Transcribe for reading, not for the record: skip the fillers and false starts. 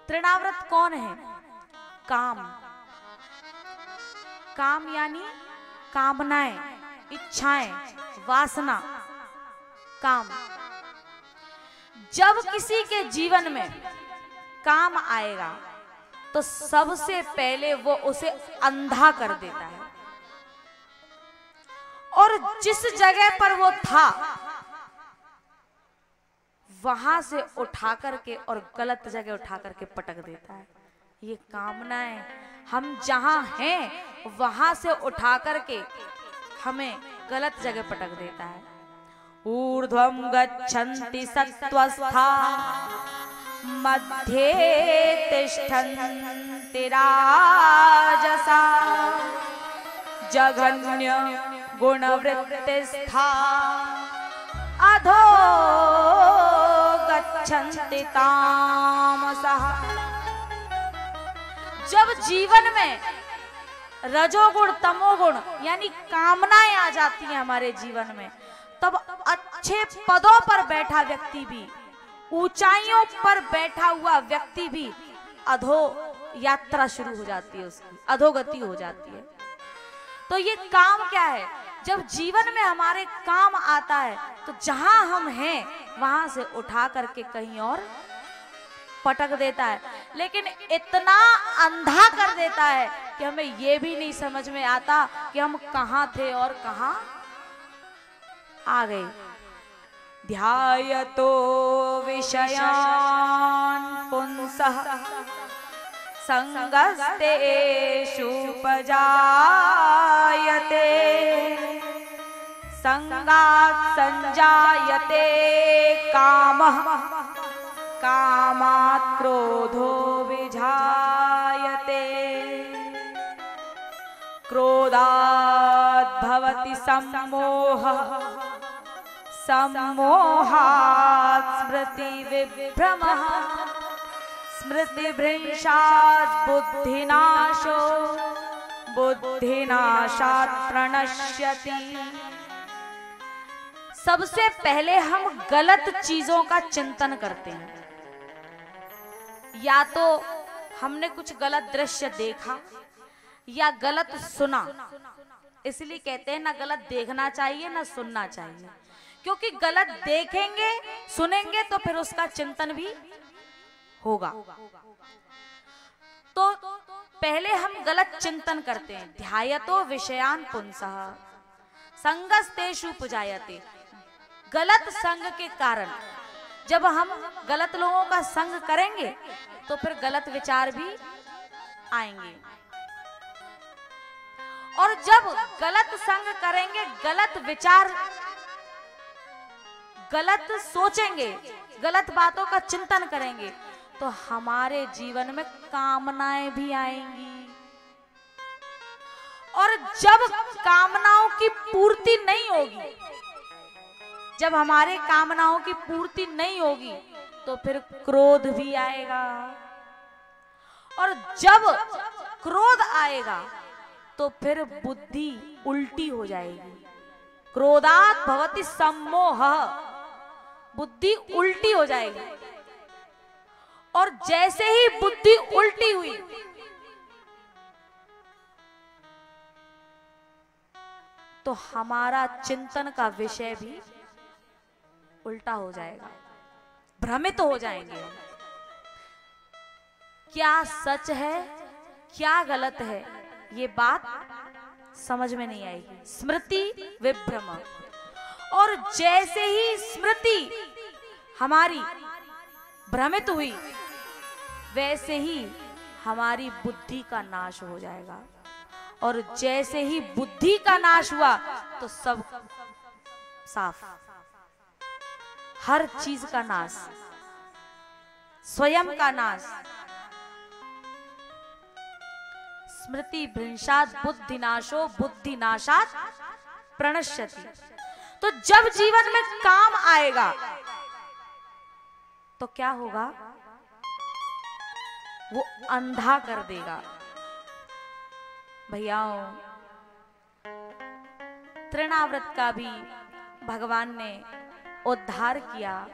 तृणाव्रत कौन है? काम। काम यानी कामनाएं, इच्छाएं, वासना, काम। जब किसी के जीवन में काम आएगा तो सबसे पहले वो उसे अंधा कर देता है, और जिस जगह पर वो था वहां से उठा करके और गलत जगह उठा करके पटक देता है। ये कामनाएं हम जहां हैं वहां से उठा करके हमें गलत जगह पटक देता है। ऊर्ध्वं गच्छन्ति सत्त्वस्था मध्ये तिष्ठन्ति राजसा जघन्य गुणवृत्तिस्था अधो गच्छन्ति तामसः। जब जीवन में रजोगुण तमोगुण यानी कामनाएं आ जाती हैं हमारे जीवन में, तब अच्छे पदों पर बैठा व्यक्ति भी, ऊंचाइयों पर बैठा हुआ व्यक्ति भी अधो यात्रा शुरू हो जाती है, उसकी अधोगति हो जाती है। तो ये काम क्या है? जब जीवन में हमारे काम आता है तो जहां हम हैं वहां से उठा करके कहीं और पटक देता है, लेकिन इतना अंधा कर देता है कि हमें ये भी नहीं समझ में आता कि हम कहां थे और कहां आ गए। ध्यायतो विषयान् पुंसः संगस्तेषु उपजायते संगात् संजायते कामः कामात् क्रोधो विजायते क्रोधात् भवति सम्मोहः सम्मोहात् स्मृतिविभ्रमः स्मृतिभ्रंशात् बुद्धिनाशो बुद्धिनाशात् प्रणश्यति। सबसे पहले हम गलत चीजों का चिंतन करते हैं। या तो हमने कुछ गलत दृश्य देखा या गलत सुना, इसलिए कहते हैं ना गलत देखना चाहिए ना सुनना चाहिए, क्योंकि गलत देखेंगे सुनेंगे तो फिर उसका चिंतन भी होगा। तो पहले हम गलत चिंतन करते हैं। ध्यायतो विषयान् पुंसः संगस्तेषु उपजायते। गलत संग के कारण जब हम गलत लोगों का संग करेंगे तो फिर गलत विचार भी आएंगे, और जब गलत संग करेंगे, गलत विचार, गलत सोचेंगे, गलत बातों का चिंतन करेंगे तो हमारे जीवन में कामनाएं भी आएंगी, और जब कामनाओं की पूर्ति नहीं होगी, जब हमारे कामनाओं की पूर्ति नहीं होगी तो फिर क्रोध भी आएगा, और जब क्रोध आएगा तो फिर बुद्धि उल्टी हो जाएगी। क्रोधात् भवति सम्मोहः, बुद्धि उल्टी हो जाएगी, और जैसे ही बुद्धि उल्टी हुई तो हमारा चिंतन का विषय भी उल्टा हो जाएगा, भ्रमित हो जाएंगे। क्या सच है क्या गलत है ये बात समझ में नहीं आएगी। स्मृति विभ्रम, और जैसे ही स्मृति हमारी भ्रमित हुई वैसे ही हमारी बुद्धि का नाश हो जाएगा, और जैसे ही बुद्धि का नाश हुआ तो सब साफ, हर चीज का नाश, स्वयं का नाश। स्मृति भ्रंशात् बुद्धिनाशो बुद्धिनाशात् प्रणश्यति। तो जब जीवन में काम आएगा तो क्या होगा? वो अंधा कर देगा। भैयाओं, तृणाव्रत का भी भगवान ने उद्धार किया।